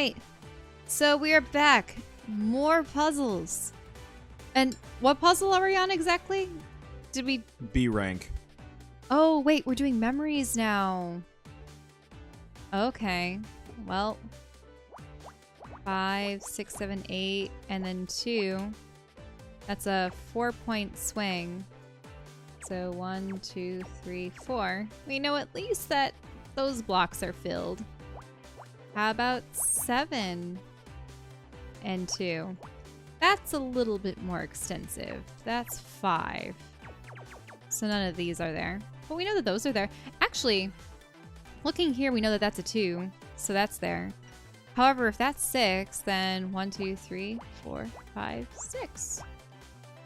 Alright, so we are back. More puzzles. And what puzzle are we on exactly? Did we... B rank. Oh, wait, we're doing memories now. Okay, well... 5, 6, 7, 8, and then 2. That's a 4-point swing. So 1, 2, 3, 4. We know at least that those blocks are filled. How about 7 and 2? That's a little bit more extensive. That's 5. So none of these are there. But we know that those are there. Actually, looking here, we know that that's a 2. So that's there. However, if that's 6, then 1, 2, 3, 4, 5, 6.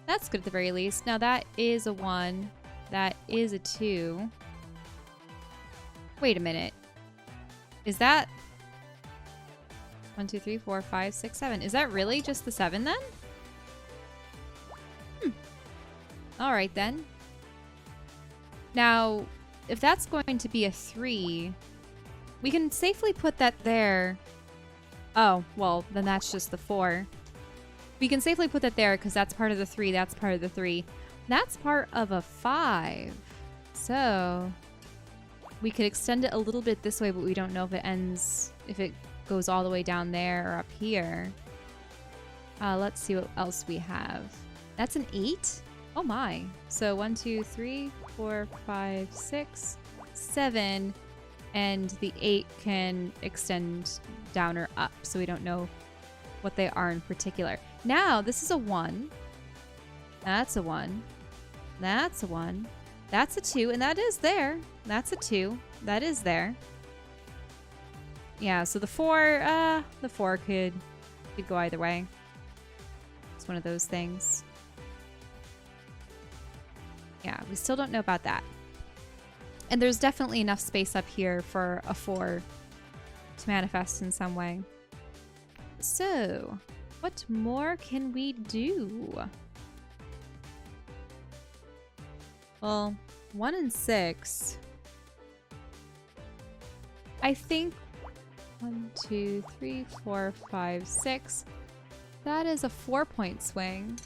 That's good at the very least. Now that is a 1. That is a 2. Wait a minute. Is that 1, 2, 3, 4, 5, 6, 7? Is that really just the 7 then? Alright then. Now, if that's going to be a 3, we can safely put that there. Oh, well, then that's just the 4. We can safely put that there because that's part of the 3. That's part of the 3. That's part of a 5. So we could extend it a little bit this way, but we don't know if it ends, if it goes all the way down there or up here. Let's see what else we have. That's an 8? Oh my. So 1, 2, 3, 4, 5, 6, 7. And the 8 can extend down or up, so we don't know what they are in particular. Now, this is a 1. That's a 1. That's a 1. That's a 2, and that is there. That's a 2. That is there. Yeah, so the 4 could go either way. It's one of those things. Yeah, we still don't know about that. And there's definitely enough space up here for a 4 to manifest in some way. So, what more can we do? Well, 1 and 6. I think 1, 2, 3, 4, 5, 6. That is a 4-point swing.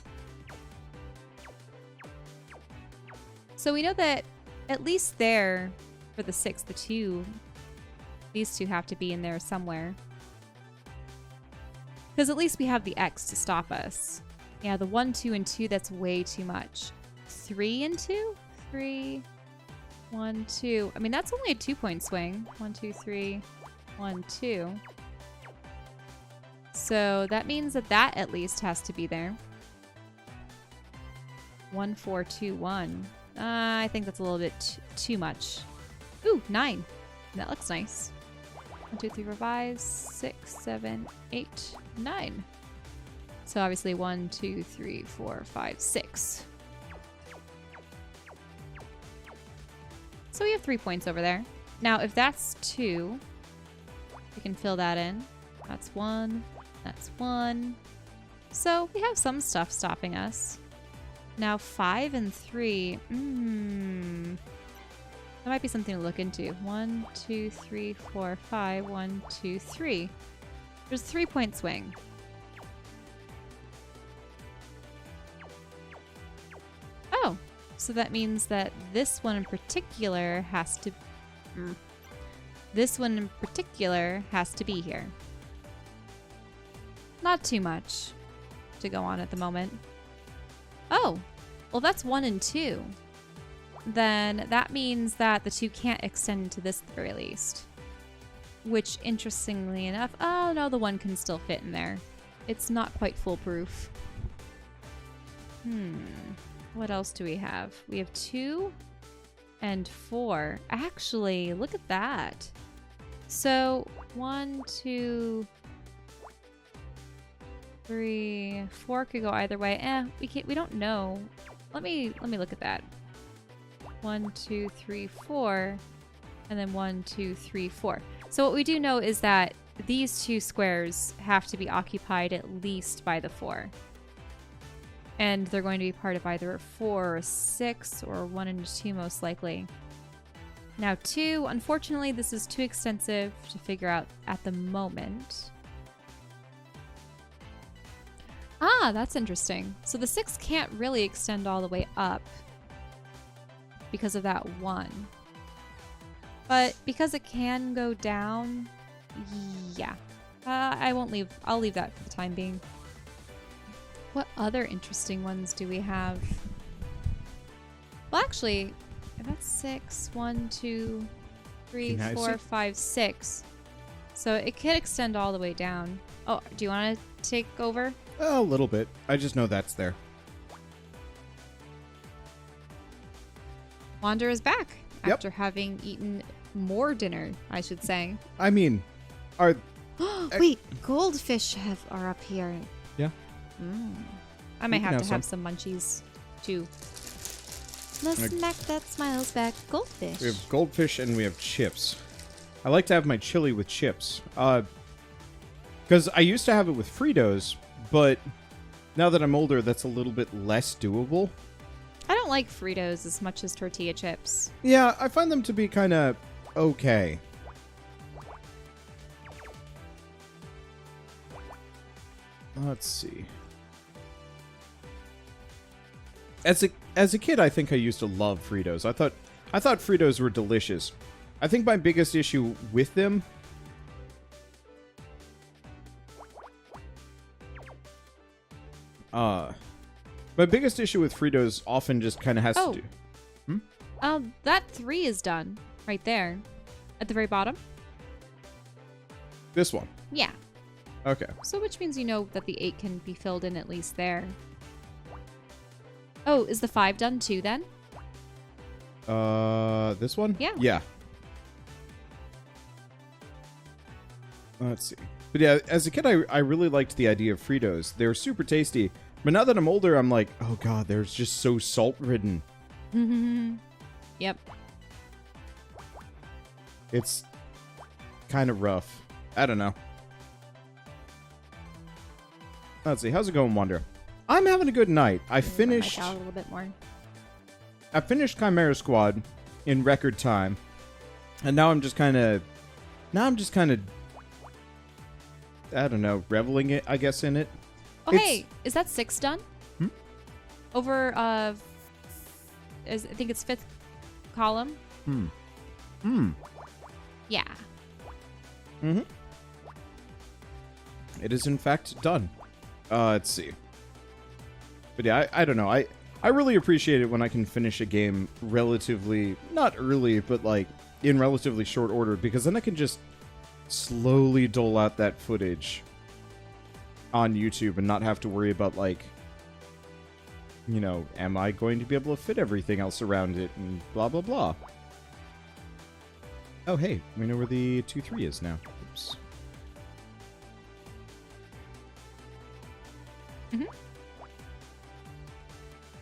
So we know that at least there, for the 6, the 2, these 2 have to be in there somewhere. Because at least we have the X to stop us. Yeah, the 1, 2, and 2, that's way too much. 3 and 2? 3, 1, 2. I mean, that's only a 2-point swing. 1, 2, 3, 1, 2. So that means that that at least has to be there. 1, 4, 2, 1. I think that's a little bit too much. Ooh, 9. That looks nice. 1, 2, 3, 4, 5, 6, 7, 8, 9. So obviously 1, 2, 3, 4, 5, 6. So we have 3 points over there. Now, if that's 2, we can fill that in. That's 1. That's 1. So we have some stuff stopping us. Now 5 and 3. That might be something to look into. 1, 2, 3, 4, 5. 1, 2, 3. There's a 3-point swing. Oh, so that means that this one in particular has to... This one in particular has to be here. Not too much to go on at the moment. Oh, well that's 1 and 2. Then that means that the 2 can't extend to this at the very least. Which, interestingly enough, oh no, the 1 can still fit in there. It's not quite foolproof. What else do we have? We have 2 and 4. Actually, look at that. So 1, 2, 3, 4 could go either way. We don't know. Let me look at that. 1, 2, 3, 4, and then 1, 2, 3, 4. So what we do know is that these 2 squares have to be occupied at least by the 4. And they're going to be part of either a 4 or a 6 or 1 and 2 most likely. Now 2, unfortunately this is too extensive to figure out at the moment. Ah, that's interesting. So the 6 can't really extend all the way up because of that 1. But because it can go down, yeah. I won't leave. I'll leave that for the time being. What other interesting ones do we have? Well, actually, that's 6. 1, 2, 3, 4, 5, 6. So it could extend all the way down. Oh, do you want to take over? A little bit. I just know that's there. Wander is back Yep. after having eaten more dinner, I should say. I mean, are... Wait, goldfish are up here. Yeah. I might have to have some munchies, too. The smack that smiles back, goldfish. We have goldfish and we have chips. I like to have my chili with chips. Because I used to have it with Fritos, but now that I'm older, that's a little bit less doable. I don't like Fritos as much as tortilla chips. Yeah, I find them to be kind of okay. Let's see. As a kid, I think I used to love Fritos. I thought Fritos were delicious. I think my biggest issue with them my biggest issue with Fritos often just kind of has to do. That 3 is done right there at the very bottom. This one. Yeah. Okay. So which means you know that the 8 can be filled in at least there. Oh, is the 5 done too then? This one? Yeah. Yeah. Let's see. But yeah, as a kid, I really liked the idea of Fritos. They were super tasty. But now that I'm older, I'm like, oh god, they're just so salt-ridden. Yep. It's kind of rough. I don't know. Let's see. How's it going, Wonder? I'm having a good night. I finished out a little bit more. I finished Chimera Squad in record time. And now I'm just kind of I don't know, reveling it, I guess, in it. Oh, hey, is that 6 done? Over, I think it's 5th column. Yeah. It is, in fact, done. Let's see. But yeah, I don't know. I really appreciate it when I can finish a game relatively, not early, but like in relatively short order, because then I can just slowly dole out that footage on YouTube and not have to worry about, like, you know, am I going to be able to fit everything else around it and blah, blah, blah. Oh, hey, we know where the 2-3 is now. Oops. At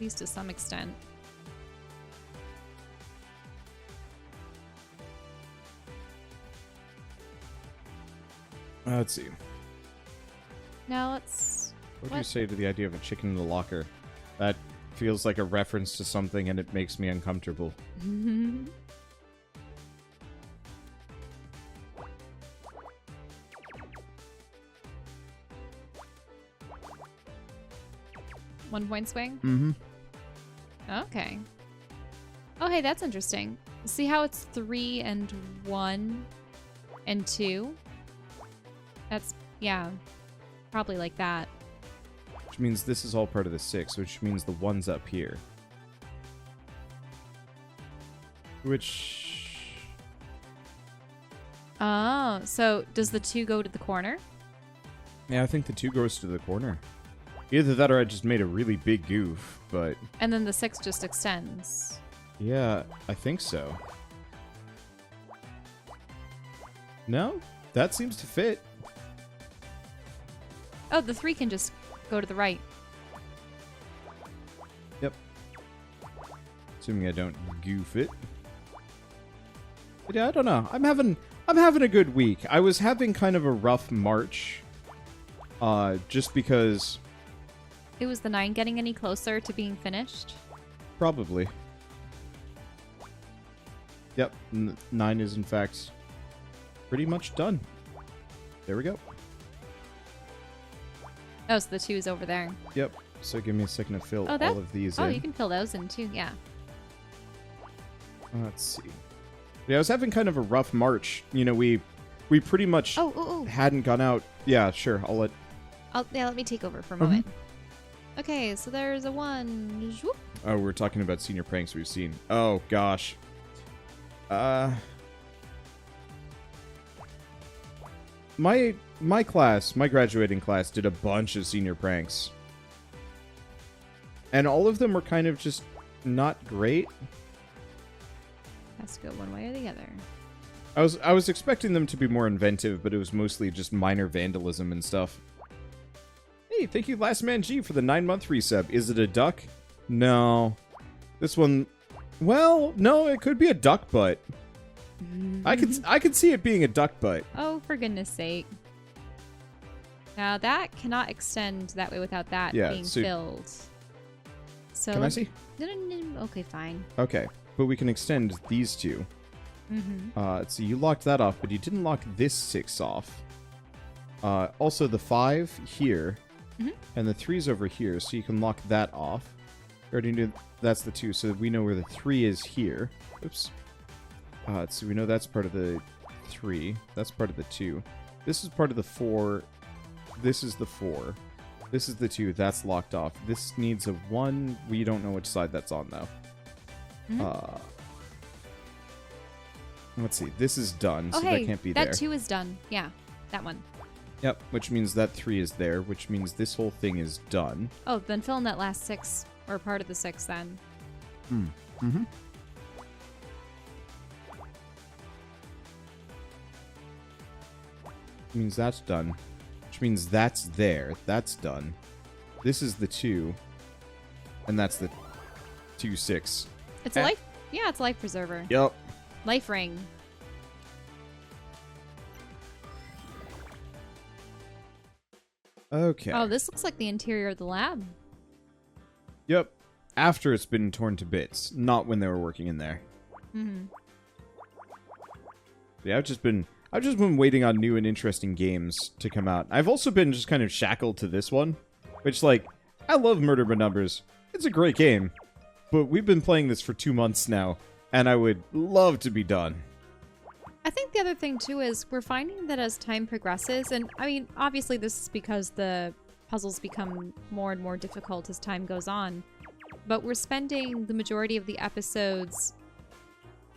least to some extent. Let's see. Now let's... What do you say to the idea of a chicken in the locker? That feels like a reference to something and it makes me uncomfortable. 1 point swing? Mm-hmm. Okay. Oh, hey, that's interesting. See how it's 3 and 1 and 2? That's, yeah, probably like that. Which means this is all part of the 6, which means the 1's up here. Which... Oh, so does the 2 go to the corner? Yeah, I think the 2 goes to the corner. Either that or I just made a really big goof, but... And then the 6 just extends. Yeah, I think so. No? That seems to fit. Oh, the 3 can just go to the right. Yep. Assuming I don't goof it. But yeah, I don't know. I'm having a good week. I was having kind of a rough March. Just because... It was the 9 getting any closer to being finished? Probably. Yep, 9 is in fact pretty much done. There we go. Oh, so the 2 is over there. Yep. So give me a second to fill Oh, all of these in. Oh, you can fill those in too. Yeah. Let's see. Yeah, I was having kind of a rough March. You know, we pretty much hadn't gone out. Yeah, sure. Let me take over for a moment. Okay, so there's a 1. Whoop. Oh, we're talking about senior pranks we've seen. Oh gosh. My class, my graduating class, did a bunch of senior pranks. And all of them were kind of just not great. Has to go one way or the other. I was expecting them to be more inventive, but it was mostly just minor vandalism and stuff. Hey, thank you Last Man G for the 9-month resub. Is it a duck? No. This one, well, no, it could be a duck butt. I could see it being a duck butt. Oh, for goodness sake. Now that cannot extend that way without that being filled. So can I see? No. Okay, fine. Okay, but we can extend these 2. So you locked that off, but you didn't lock this 6 off. Also the 5 here, and the 3's over here, so you can lock that off. We already knew that's the 2, so we know where the 3 is here. Oops. So we know that's part of the 3. That's part of the 2. This is part of the 4. This is the 4. This is the 2. That's locked off. This needs a 1. We don't know which side that's on, though. Let's see. This is done, so that can't be there. That 2 is done. Yeah, that one. Yep, which means that 3 is there, which means this whole thing is done. Oh, then fill in that last 6, or part of the 6, then. Means that's done, which means that's there. That's done. This is the 2, and that's the 2-6. It's a life. Yeah, it's a life preserver. Yep. Life ring. Okay. Oh, this looks like the interior of the lab. Yep. After it's been torn to bits, not when they were working in there. Yeah, I've just been waiting on new and interesting games to come out. I've also been just kind of shackled to this one, which, like, I love Murder by Numbers. It's a great game, but we've been playing this for 2 months now, and I would love to be done. I think the other thing, too, is we're finding that as time progresses, and, I mean, obviously this is because the puzzles become more and more difficult as time goes on, but we're spending the majority of the episodes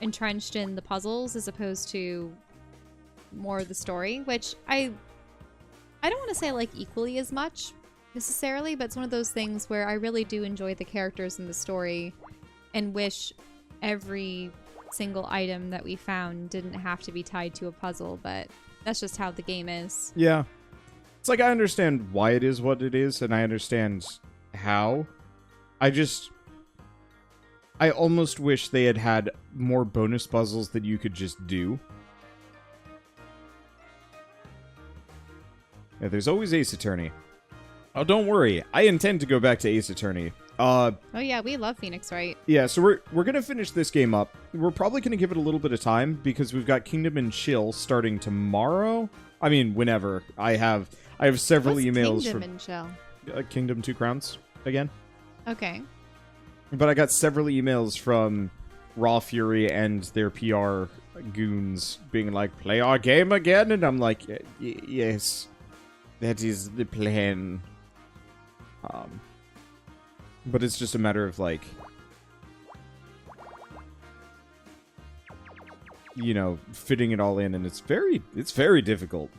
entrenched in the puzzles as opposed to more of the story, which I don't want to say I like equally as much necessarily, but it's one of those things where I really do enjoy the characters in the story and wish every single item that we found didn't have to be tied to a puzzle, but that's just how the game is. Yeah. It's like I understand why it is what it is, and I understand how. I almost wish they had had more bonus puzzles that you could just do. Yeah, there's always Ace Attorney. Oh, don't worry. I intend to go back to Ace Attorney. Oh yeah, we love Phoenix Wright. Yeah, so we're gonna finish this game up. We're probably gonna give it a little bit of time because we've got Kingdom and Chill starting tomorrow. I mean, whenever. I have several emails Kingdom from and Chill. Kingdom 2 Crowns again. Okay. But I got several emails from Raw Fury and their PR goons being like, "Play our game again," and I'm like, "Yes, that is the plan." But it's just a matter of, like, you know, fitting it all in, and it's very difficult.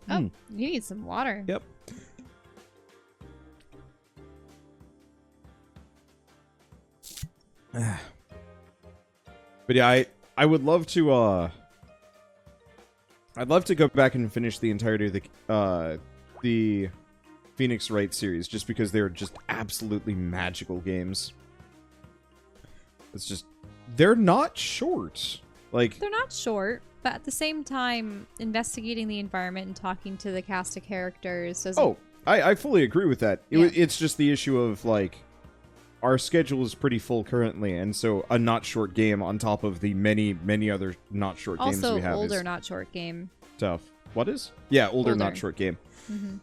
Oh, you need some water. Yep. But yeah, I would love to I'd love to go back and finish the entirety of the Phoenix Wright series, just because they're just absolutely magical games. It's just, they're not short. Like, they're not short, but at the same time, investigating the environment and talking to the cast of characters. I fully agree with that. It's just the issue of, like, our schedule is pretty full currently, and so a not short game on top of the many, many other not short games we have older is not short game. tough. What is? Yeah, older. Not short game. Mm-hmm.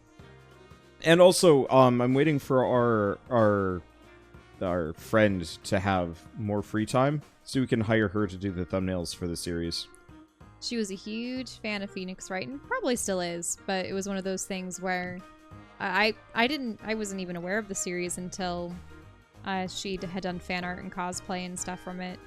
And also, I'm waiting for our friend to have more free time so we can hire her to do the thumbnails for the series. She was a huge fan of Phoenix Wright and probably still is, but it was one of those things where I wasn't even aware of the series until she had done fan art and cosplay and stuff from it.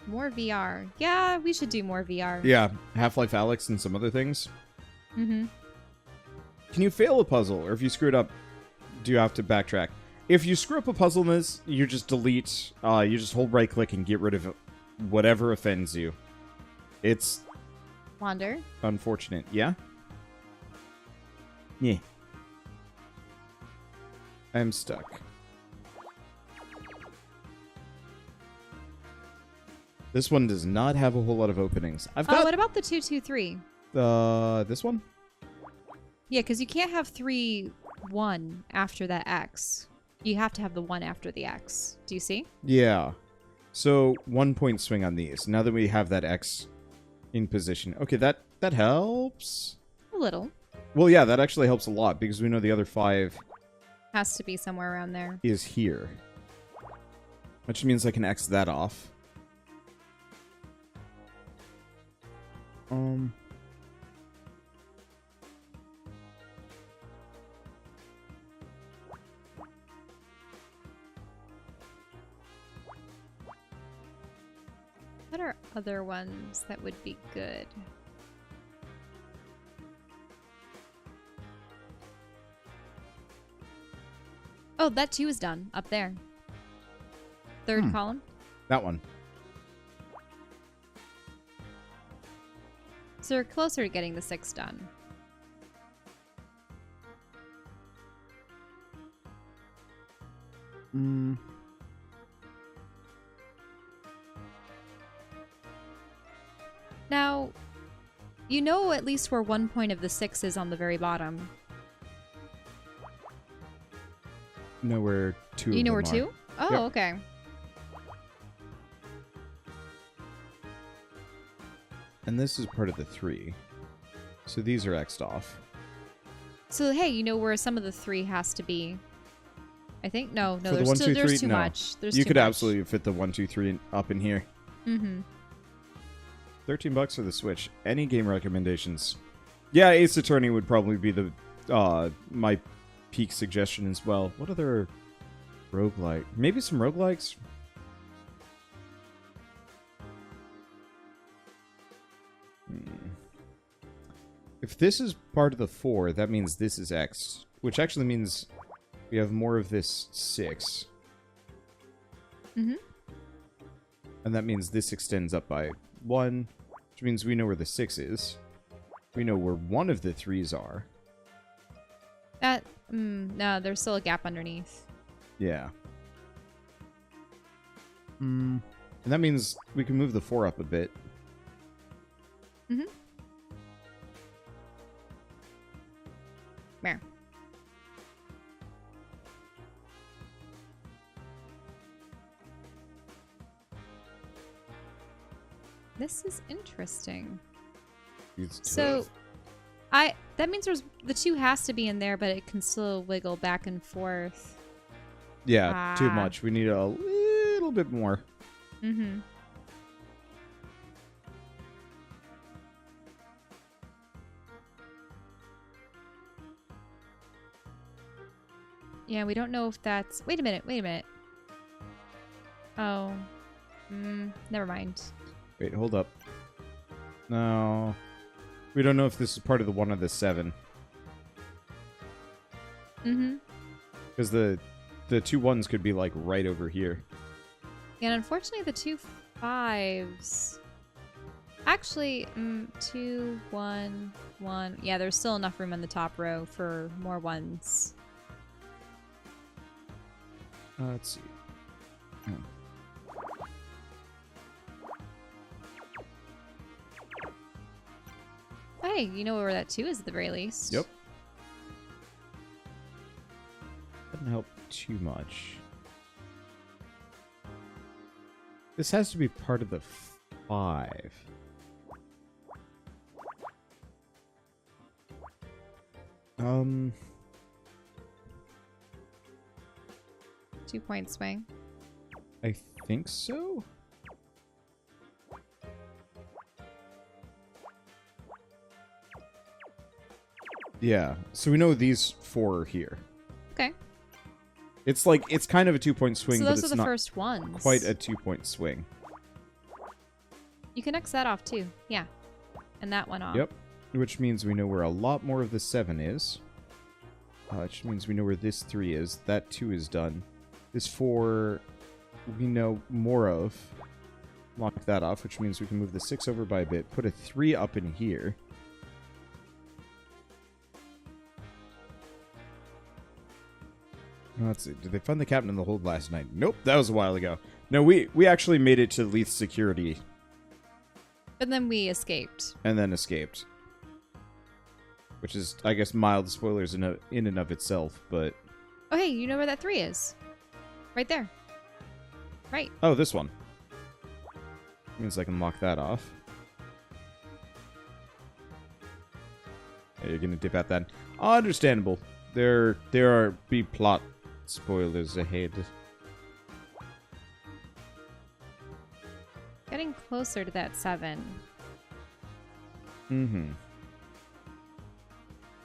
More VR. Yeah, we should do more VR. Yeah, Half-Life Alyx and some other things. Mm-hmm. Can you fail a puzzle, or if you screw it up, do you have to backtrack? If you screw up a puzzle in this, you just delete, you just hold right-click and get rid of whatever offends you. It's... Wander? Unfortunate. Yeah? Yeah. I'm stuck. This one does not have a whole lot of openings. I've got... what about the 223? This one? Yeah, because you can't have 3, 1 after that X. You have to have the 1 after the X. Do you see? Yeah. So, 1 point swing on these. Now that we have that X in position. Okay, that helps. A little. Well, yeah, that actually helps a lot because we know the other 5 Has to be somewhere around there. is here. Which means I can X that off. What are other ones that would be good? Oh, that too is done up there. Third column. That one. So we're closer to getting the 6 done. Now, you know at least where 1 point of the 6 is on the very bottom. Know where 2 You of know where them 2? are. Oh, Yep. okay. And this is part of the 3. So these are X'd off. So, hey, you know where some of the 3 has to be. I think? No, For the there's 1, 2, 3, there's too no. much. There's You too could much. absolutely fit the 1, 2, 3 up in here. Mm-hmm. $13 for the Switch. Any game recommendations? Yeah, Ace Attorney would probably be the my peak suggestion as well. What other roguelike? Maybe some roguelikes? If this is part of the 4, that means this is X, which actually means we have more of this 6. Mm-hmm. And that means this extends up by 1, which means we know where the 6 is. We know where one of the 3s are. That, no, there's still a gap underneath. Yeah. And that means we can move the 4 up a bit. Mm-hmm. There. This is interesting. It's So, tough. that means the 2 has to be in there, but it can still wiggle back and forth. Yeah, too much. We need a little bit more. Mm-hmm. Yeah, we don't know if that's... Wait a minute. Oh. Never mind. Wait, hold up. No. We don't know if this is part of the 1 or the 7. Mm-hmm. Because the 2 1s could be, like, right over here. And unfortunately, the 2 5s... Actually, 2, 1, 1... Yeah, there's still enough room on the top row for more 1s. Let's see. Hey, you know where that 2 is at the very least. Yep. Doesn't help too much. This has to be part of the 5. Um... 2-point swing. I think so? Yeah, so we know these 4 are here. Okay. It's like, it's kind of a 2-point swing, So but those it's are the not first ones. quite a 2-point swing. You can X that off too. Yeah. And that one off. Yep. Which means we know where a lot more of the 7 is. Which means we know where this 3 is. That 2 is done. This 4, we know more of. Lock that off, which means we can move the 6 over by a bit. Put a 3 up in here. Let's see. Did they find the captain in the hold last night? Nope, that was a while ago. No, we actually made it to Leith's security. But then we escaped. And then escaped. Which is, I guess, mild spoilers in and of itself, but... Oh, hey, you know where that 3 is? Right there. Right. Oh, this one. Means I can lock that off. Yeah, you're gonna dip at that. Understandable. There are B-plot spoilers ahead. Getting closer to that 7. Mm-hmm.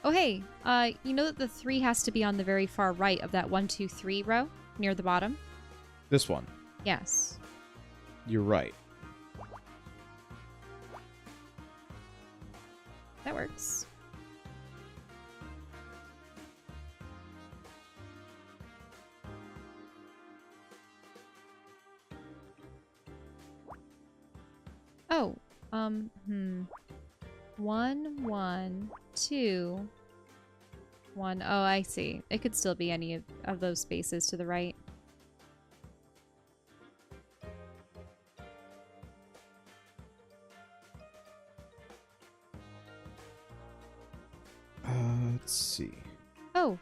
Oh, hey, you know that the 3 has to be on the very far right of that 1, 2, 3 row near the bottom? This one. Yes. You're right. That works. Oh, 1, 1, 2, 1. Oh, I see. It could still be any of those spaces to the right. Let's see. Oh.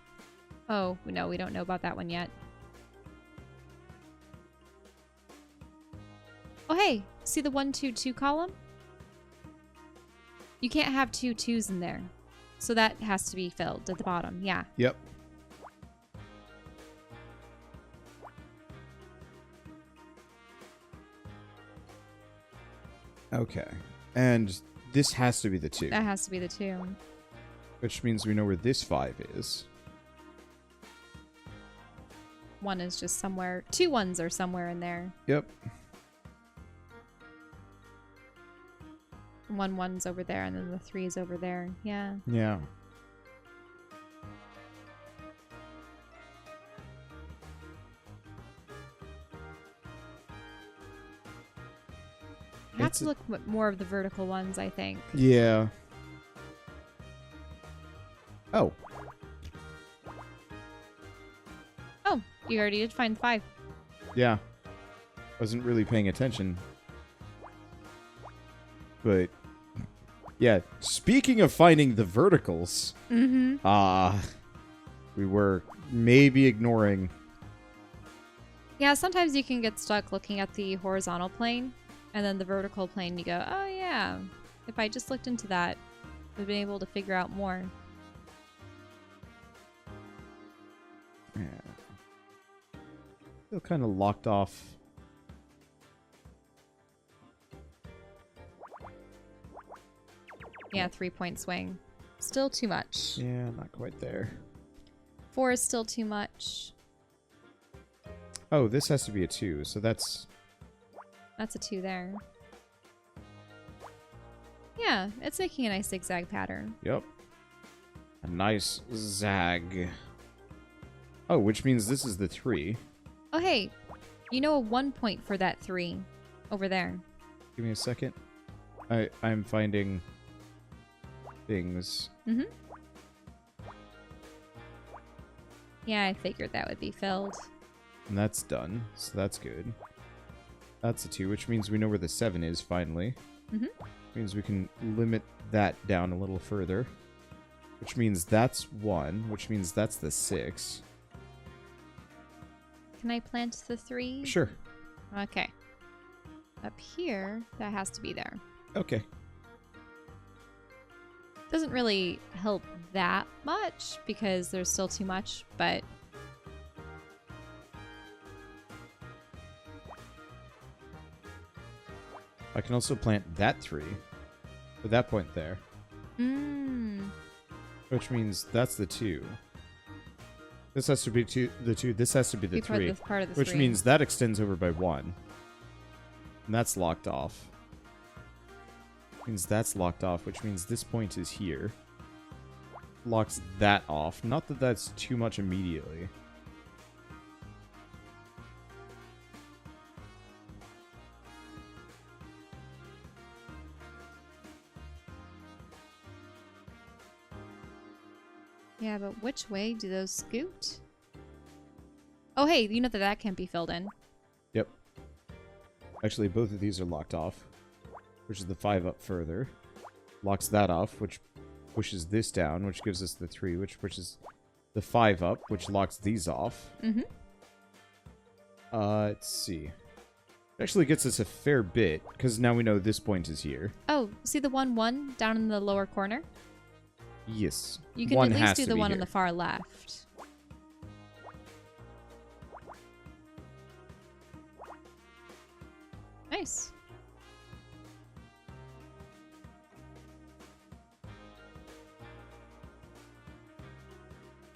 Oh, no, we don't know about that one yet. Oh, hey, see the 1, 2, 2 column? You can't have 2 2s in there. So that has to be filled at the bottom, yeah. Yep. Okay. And this has to be the 2. That has to be the 2. Which means we know where this 5 is. 1 is just somewhere. 2 1s are somewhere in there. Yep. 1 1's over there, and then the 3 is over there. Yeah. Yeah. I have to look at more of the vertical ones, I think. Yeah. Oh. Oh, you already did find 5. Yeah. Wasn't really paying attention. But, yeah. Speaking of finding the verticals, we were maybe ignoring. Yeah, sometimes you can get stuck looking at the horizontal plane, and then the vertical plane, you go, oh yeah, if I just looked into that, I'd been able to figure out more. Yeah. Still kind of locked off. Yeah, 3-point swing. Still too much. Yeah, not quite there. 4 is still too much. Oh, this has to be a 2, so that's... That's a 2 there. Yeah, it's making a nice zigzag pattern. Yep. A nice zag. Oh, which means this is the 3. Oh, hey, you know a 1 point for that 3 over there. Give me a second. I'm finding things. Yeah, I figured that would be filled. And that's done, so that's good. That's a 2, which means we know where the 7 is, finally. Means we can limit that down a little further. Which means that's 1, which means that's the 6. Can I plant the 3? Sure. Okay. Up here, that has to be there. Okay. Doesn't really help that much because there's still too much, but... I can also plant that 3. At that point there. Which means that's the 2. This has to be the 2. This has to be the 3. Part of the which 3. means that extends over by 1. And that's locked off. Means that's locked off, which means this point is here. Locks that off. Not that that's too much immediately. Yeah, but which way do those scoot? Oh, hey, you know that can't be filled in. Yep. Actually, both of these are locked off. Which is the 5 up further. Locks that off, which pushes this down, which gives us the 3, which pushes the 5 up, which locks these off. Mm-hmm. Let's see. It actually gets us a fair bit, because now we know this point is here. Oh, see the 1-1 down in the lower corner? Yes. You can one at has least do to the be one here. on the far left. Nice.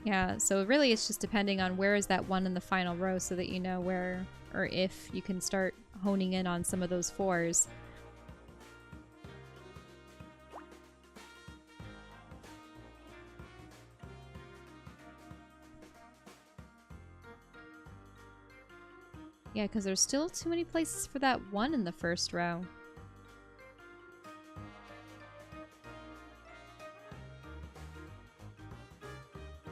Yeah, so really it's just depending on where is that one in the final row so that you know where or if you can start honing in on some of those 4s. Yeah, because there's still too many places for that 1 in the first row.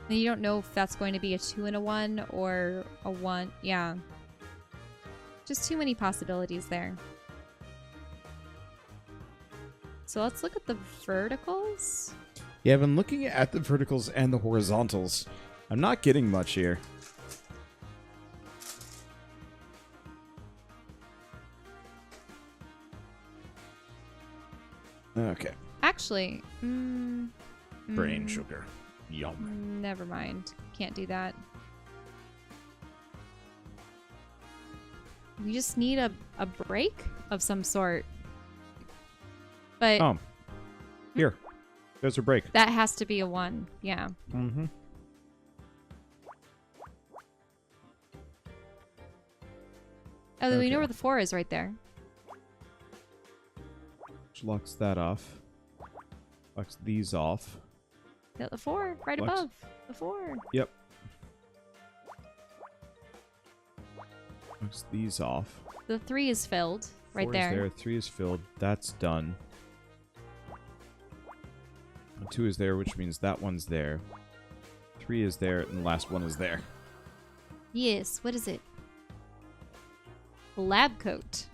And you don't know if that's going to be a 2 and a 1 or a 1. Yeah. Just too many possibilities there. So let's look at the verticals. Yeah, I've been looking at the verticals and the horizontals. I'm not getting much here. Okay. Actually, Brain sugar. Yum. never mind. Can't do that. We just need a break of some sort. But Here. There's a break. that has to be a 1. Yeah. Mm-hmm. Oh, then we know Okay. where the 4 is right there. Which locks that off. Locks these off. Yeah, the 4, right Locks- above. The 4. Yep. Locks these off. The 3 is filled right 4 there. is there. 3 is filled. That's done. 2 is there, which means that one's there. 3 is there, and the last one is there. Yes, what is it? Lab coat.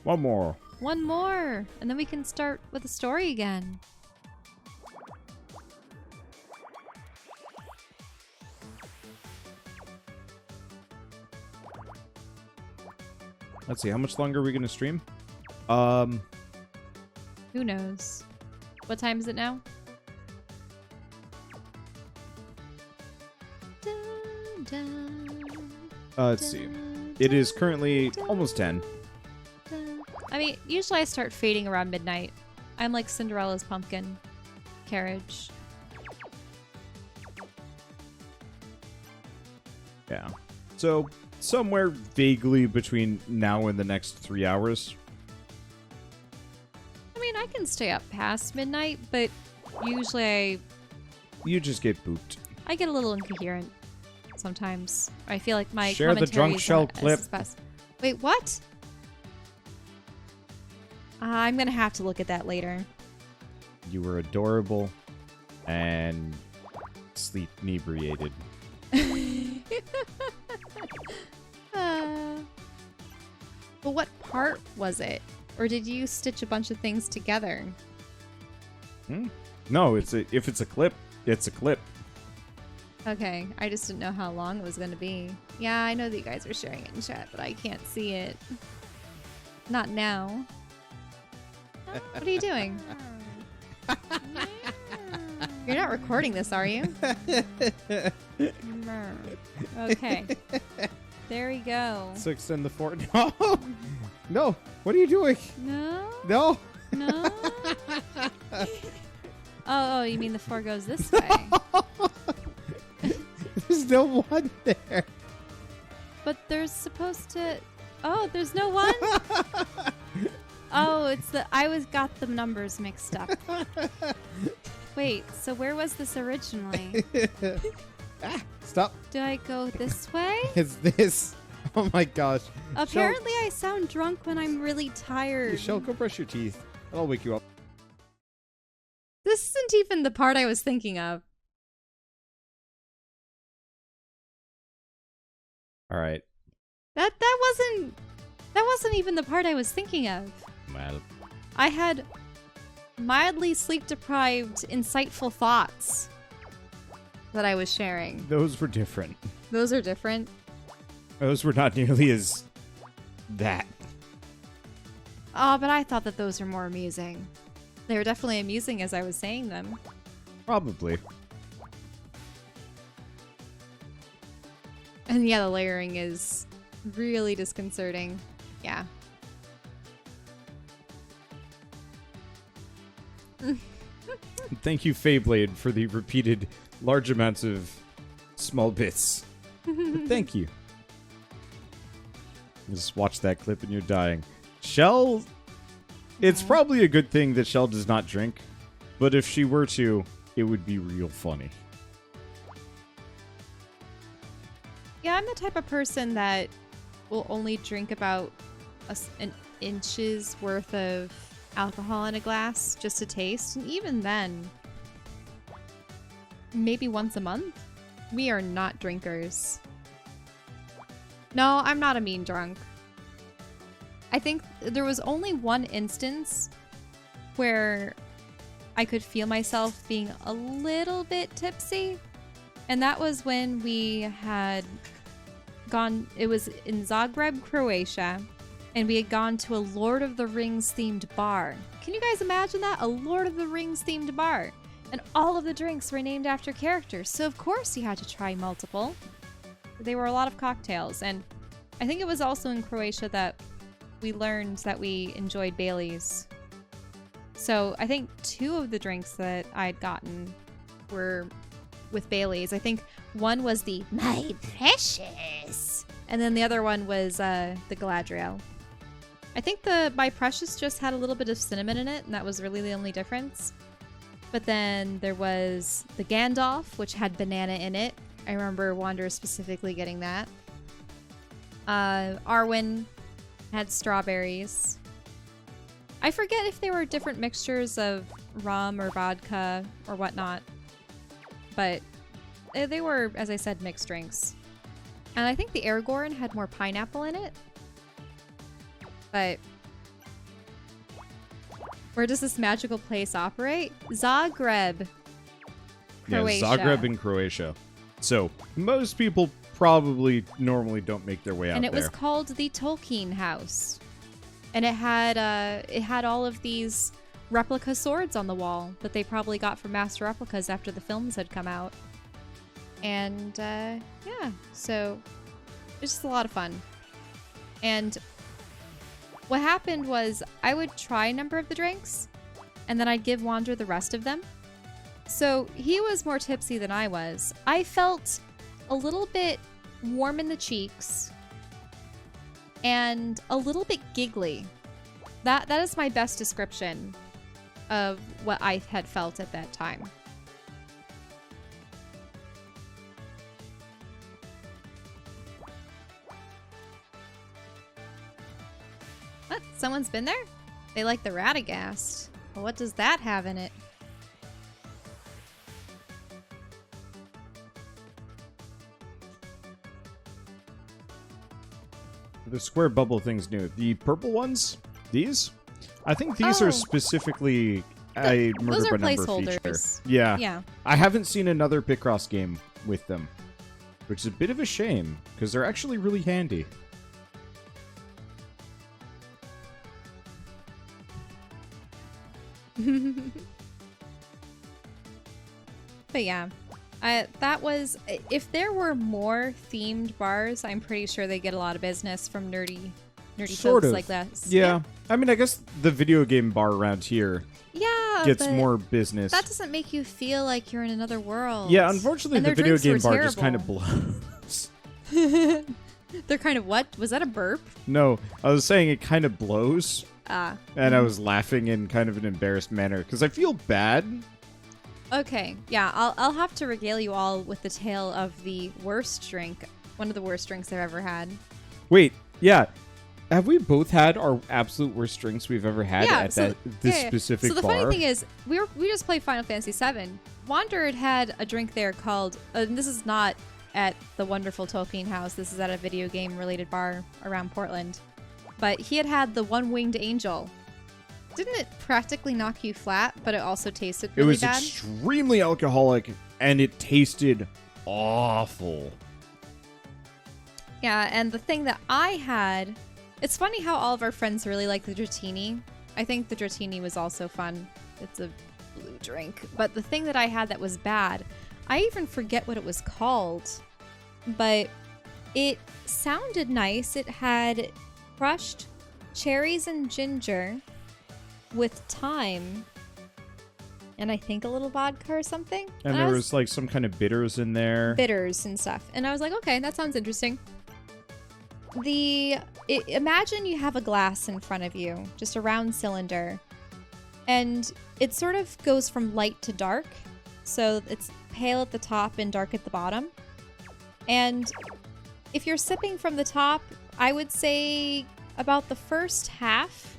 One more. One more, and then we can start with the story again. Let's see, how much longer are we going to stream? Who knows? What time is it now? Dun, dun, Let's see. dun, It is dun, currently dun, almost 10. dun. I mean, usually I start fading around midnight. I'm like Cinderella's pumpkin carriage. Yeah. So, somewhere vaguely between now and the next 3 hours. I mean, I can stay up past midnight, but usually You just get booped. I get a little incoherent sometimes. I feel like my Share the drunk commentaries shell aren't clip. as best. Wait, what? I'm gonna have to look at that later. You were adorable and sleep inebriated. But what part was it? Or did you stitch a bunch of things together? No, if it's a clip, it's a clip. Okay, I just didn't know how long it was going to be. Yeah, I know that you guys are sharing it in chat, but I can't see it. Not now. What are you doing? You're not recording this, are you? Okay. There we go. 6 and the 4. No! No! What are you doing? No? No! No? Oh, you mean the 4 goes this way. There's no 1 there. But there's supposed to... Oh, there's no 1? Oh, it's the... I got the numbers mixed up. Wait, so where was this originally? Stop. Did I go this way? It's this. Oh my gosh. Apparently I sound drunk when I'm really tired. Shell, go brush your teeth. I'll wake you up. This isn't even the part I was thinking of. All right. That wasn't even the part I was thinking of. Well, I had mildly sleep-deprived, insightful thoughts that I was sharing. those were different. Those are different. Those were not nearly as that. Oh, but I thought that those were more amusing. They were definitely amusing as I was saying them. Probably. And yeah, the layering is really disconcerting. Yeah. Thank you, Feyblade, for the repeated large amounts of small bits. But thank you. Just watch that clip and you're dying. Shell, it's probably a good thing that Shell does not drink, but if she were to, it would be real funny. Yeah, I'm the type of person that will only drink about an inch's worth of alcohol in a glass just to taste. And even then, maybe once a month. We are not drinkers. No, I'm not a mean drunk. I think there was only one instance where I could feel myself being a little bit tipsy. And that was when we had gone, it was in Zagreb, Croatia, and we had gone to a Lord of the Rings themed bar. Can you guys imagine that? A Lord of the Rings themed bar. And all of the drinks were named after characters, so of course you had to try multiple. They were a lot of cocktails, and I think it was also in Croatia that we learned that we enjoyed Baileys. So I think 2 of the drinks that I'd gotten were with Baileys. I think one was the My Precious, and then the other one was the Galadriel. I think the My Precious just had a little bit of cinnamon in it, and that was really the only difference. But then there was the Gandalf, which had banana in it. I remember Wander specifically getting that. Arwen had strawberries. I forget if they were different mixtures of rum or vodka or whatnot. But they were, as I said, mixed drinks. And I think the Aragorn had more pineapple in it. But where does this magical place operate? Zagreb, Croatia. Yeah, Zagreb in Croatia. So most people probably normally don't make their way out and it there. was called the Tolkien House. And it had all of these replica swords on the wall that they probably got from Master Replicas after the films had come out. And yeah, so it's just a lot of fun. And what happened was I would try a number of the drinks and then I'd give Wander the rest of them. So he was more tipsy than I was. I felt a little bit warm in the cheeks and a little bit giggly. That is my best description of what I had felt at that time. What? Someone's been there? They like the Radagast. Well, what does that have in it? The square bubble thing's new. The purple ones, these, I think these are specifically a murder those are by number placeholders. feature. Yeah. Yeah. I haven't seen another Picross game with them, which is a bit of a shame because they're actually really handy. But yeah, that was, if there were more themed bars, I'm pretty sure they get a lot of business from nerdy Sort folks of. like that. Yeah. I mean, I guess the video game bar around here Yeah, gets but more business. that doesn't make you feel like you're in another world. Yeah, unfortunately, And the their video drinks game were bar just kind of terrible. blows. They're kind of what? Was that a burp? No, I was saying it kind of blows, Ah. and I was laughing in kind of an embarrassed manner because I feel bad. Okay, yeah, I'll have to regale you all with the tale of the worst drink. One of the worst drinks I've ever had. Wait, yeah. Have we both had our absolute worst drinks we've ever had at this specific So the bar? funny thing is, we just played Final Fantasy VII. Wander had a drink there called, and this is not at the wonderful Tolkien house. This is at a video game related bar around Portland. But he had the One-Winged Angel. Didn't it practically knock you flat, but it also tasted really it was bad? extremely alcoholic, and it tasted awful. Yeah, and the thing that I had, it's funny how all of our friends really like the Dratini. I think the Dratini was also fun. It's a blue drink. But the thing that I had that was bad, I even forget what it was called, but it sounded nice. It had crushed cherries and ginger with thyme and I think a little vodka or something. And there was like some kind of bitters in there. Bitters and stuff. And I was like, okay, that sounds interesting. Imagine you have a glass in front of you, just a round cylinder, and it sort of goes from light to dark. So it's pale at the top and dark at the bottom. And if you're sipping from the top, I would say about the first half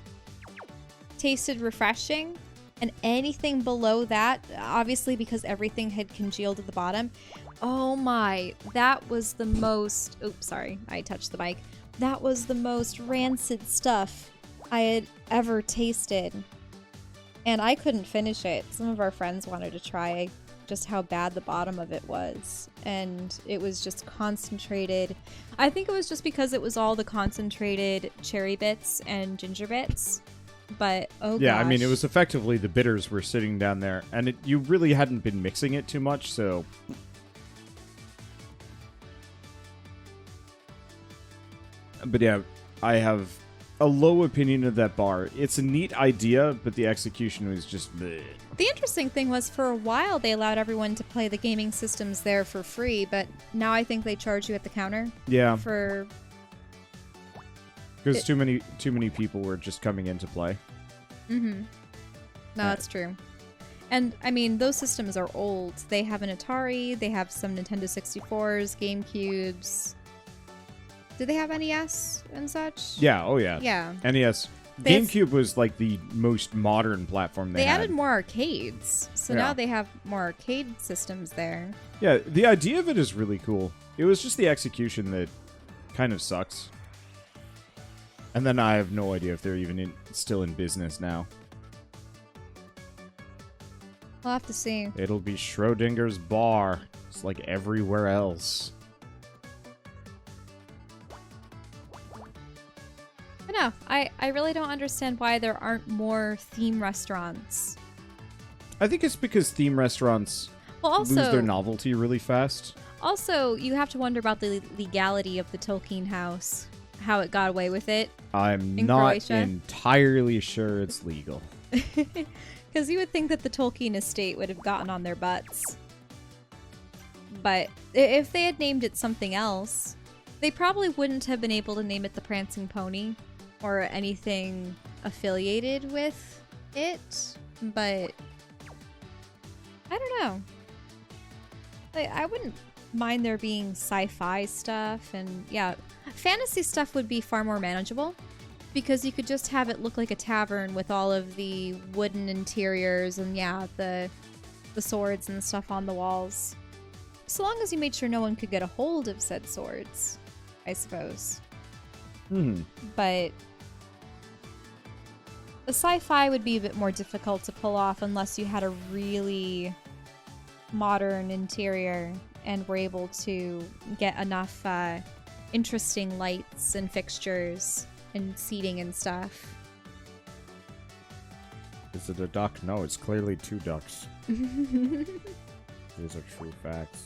tasted refreshing, and anything below that, obviously because everything had congealed at the bottom, oh my, that was the most, oops, sorry, I touched the mic. That was the most rancid stuff I had ever tasted. And I couldn't finish it. Some of our friends wanted to try just how bad the bottom of it was. And it was just concentrated. I think it was just because it was all the concentrated cherry bits and ginger bits. But, oh yeah, gosh. I mean, it was effectively the bitters were sitting down there. And you really hadn't been mixing it too much, so... But yeah, I have a low opinion of that bar. It's a neat idea, but the execution was just bleh. The interesting thing was, for a while they allowed everyone to play the gaming systems there for free, but now I think they charge you at the counter. Yeah, For because too many people were just coming in to play. No, that's true. And I mean, those systems are old. They have an Atari, they have some Nintendo 64s, GameCubes. Do they have NES and such? Yeah, oh yeah. Yeah. NES. They have- GameCube was like the most modern platform they had. added more arcades, so Yeah. now they have more arcade systems there. Yeah, the idea of it is really cool. It was just the execution that kind of sucks. And then I have no idea if they're even still in business now. We'll have to see. It'll be Schrodinger's bar. It's like everywhere else. But no, I really don't understand why there aren't more theme restaurants. I think it's because theme restaurants Well, also, lose their novelty really fast. Also, you have to wonder about the legality of the Tolkien house, how it got away with it. I'm In not Croatia? entirely sure it's legal. Because you would think that the Tolkien estate would have gotten on their butts. But if they had named it something else, they probably wouldn't have been able to name it the Prancing Pony or anything affiliated with it. But I don't know. I wouldn't mind there being sci-fi stuff, and yeah, fantasy stuff would be far more manageable because you could just have it look like a tavern with all of the wooden interiors and yeah, the swords and stuff on the walls. So long as you made sure no one could get a hold of said swords, I suppose. But The sci-fi would be a bit more difficult to pull off unless you had a really modern interior and were able to get enough interesting lights and fixtures and seating and stuff. Is it a duck? No, it's clearly 2 ducks. These are true facts.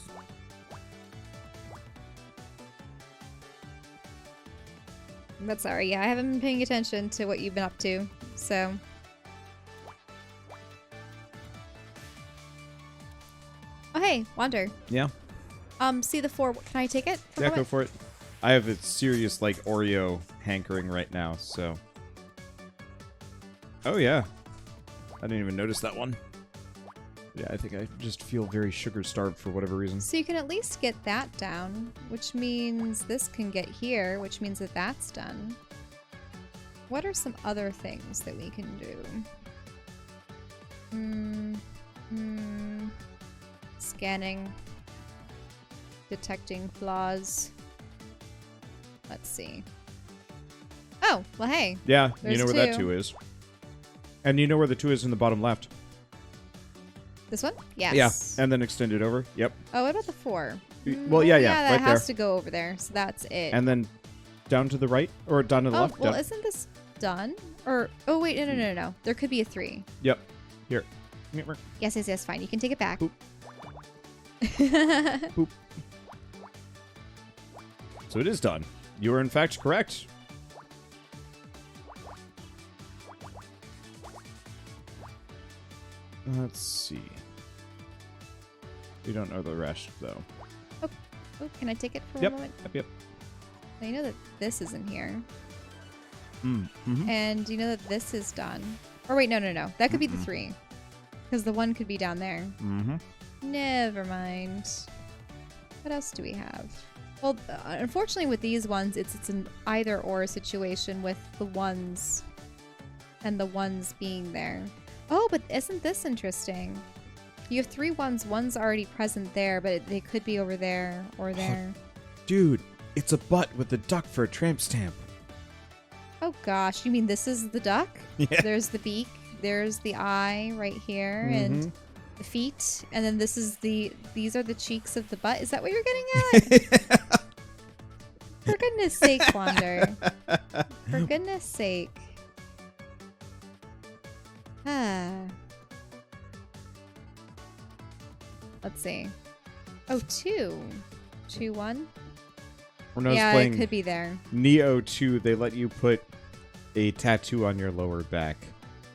But sorry, yeah, I haven't been paying attention to what you've been up to, so... Oh, hey, Wander. Yeah. See the 4. Can I take it? Yeah, go for it. I have a serious, like, Oreo hankering right now, so... Oh, yeah. I didn't even notice that one. Yeah, I think I just feel very sugar-starved for whatever reason. So you can at least get that down, which means this can get here, which means that that's done. What are some other things that we can do? Scanning. Detecting flaws. Let's see. Oh, well, hey. Yeah, you There's know where that 2. 2 is. And you know where the 2 is in the bottom left. This one? Yes. Yeah, and then extend it over. Yep. Oh, what about the 4? Well, yeah, that right has there. to go over there, so that's it. And then down to the right, or down to the left. Well, down. isn't this done? Or, oh, wait, no. There could be a 3. Yep. Here. Yes, fine. You can take it back. Boop. Boop. So it is done. You are in fact correct. Let's see. We don't know the rest, though. Oh, can I take it for a Yep. moment? Yep. Now, you know that this is in here. Mm-hmm. And you know that this is done. Or wait, no. That could be the 3. Because the 1 could be down there. Mm-hmm. Never mind. What else do we have? Well, unfortunately with these ones, it's an either-or situation with the 1s and the 1s being there. Oh, but isn't this interesting? You have 3 1s. 1's already present there, but they could be over there or there. Dude, it's a butt with a duck for a tramp stamp. Oh gosh, you mean this is the duck? Yeah. There's the beak, there's the eye right here, and the feet, and then these are the cheeks of the butt. Is that what you're getting at? For goodness sake, Wander. For goodness sake. Let's see. Oh, 2. 2, 1. When I was Yeah, playing it could be there. Neo 2, they let you put a tattoo on your lower back.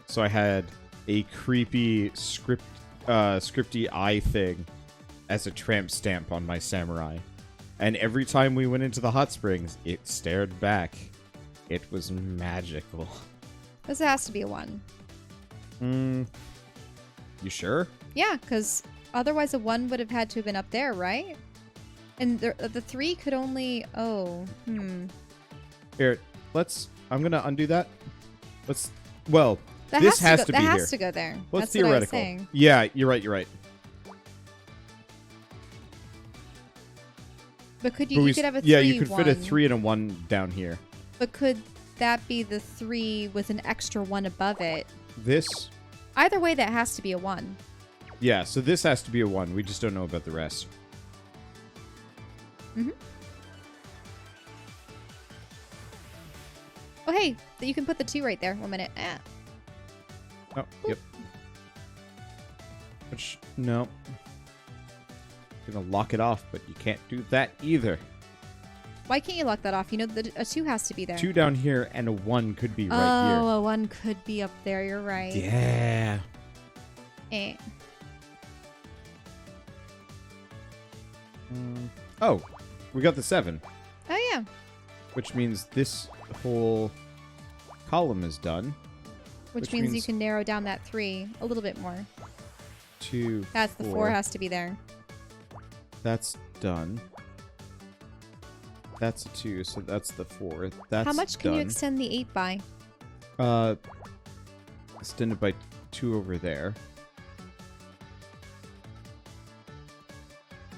So I had a creepy scripty eye thing as a tramp stamp on my samurai. And every time we went into the hot springs, it stared back. It was magical. This has to be a 1. You sure? Yeah, because otherwise a 1 would have had to have been up there, right? And the 3 could only... Oh, Here, I'm going to undo that. Well, that this has to be here. That has to go there. Well, That's it's theoretical. what I was saying. Yeah, you're right. But could But you could have a 3, yeah, you could fit a 1. 3 and a 1 down here. But could that be the 3 with an extra 1 above it? This... Either way, that has to be a 1. Yeah, so this has to be a 1. We just don't know about the rest. Oh, hey, you can put the 2 right there. 1 minute. Oh, yep. Which, no. Gonna lock it off, but you can't do that either. Why can't you lock that off? You know, a 2 has to be there. 2 down here and a 1 could be right here. Oh, a 1 could be up there. You're right. Yeah. Oh, we got the 7. Oh, yeah. Which means this whole column is done. Which means you can narrow down that 3 a little bit more. 2, That's the 4 has to be there. That's done. That's a 2, so that's the 4. That's How much can done. you extend the 8 by? Extended by 2 over there.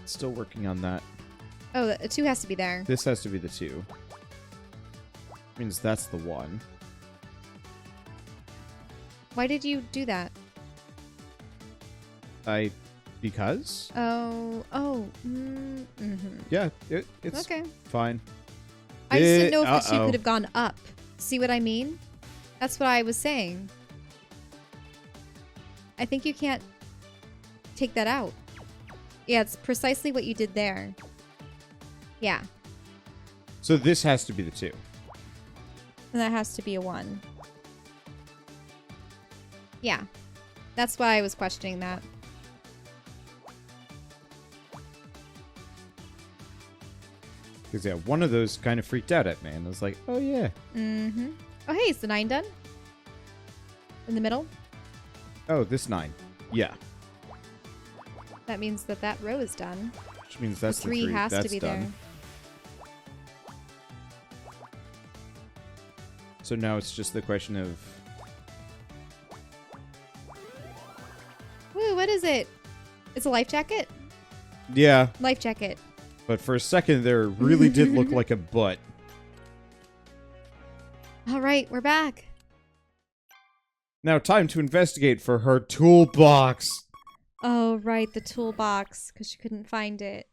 Still working on that. Oh, a 2 has to be there. This has to be the 2. Means that's the 1. Why did you do that? Because? Yeah, it's Okay. fine. I just didn't know if the two could have gone up. See what I mean? That's what I was saying. I think you can't take that out. Yeah, it's precisely what you did there. Yeah. So this has to be the 2. And that has to be a 1. Yeah. That's why I was questioning that. Because, yeah, one of those kind of freaked out at me. And I was like, oh, yeah. Mm-hmm. Oh, hey, is the 9 done? In the middle? Oh, this 9. Yeah. That means that that row is done. Which means that's the 3 has that's to be done. there. So now it's just the question of... Woo, what is it? It's a life jacket? Yeah. Life jacket. But for a second there, it really did look like a butt. All right, we're back. Now time to investigate for her toolbox. Oh, right, the toolbox, because she couldn't find it.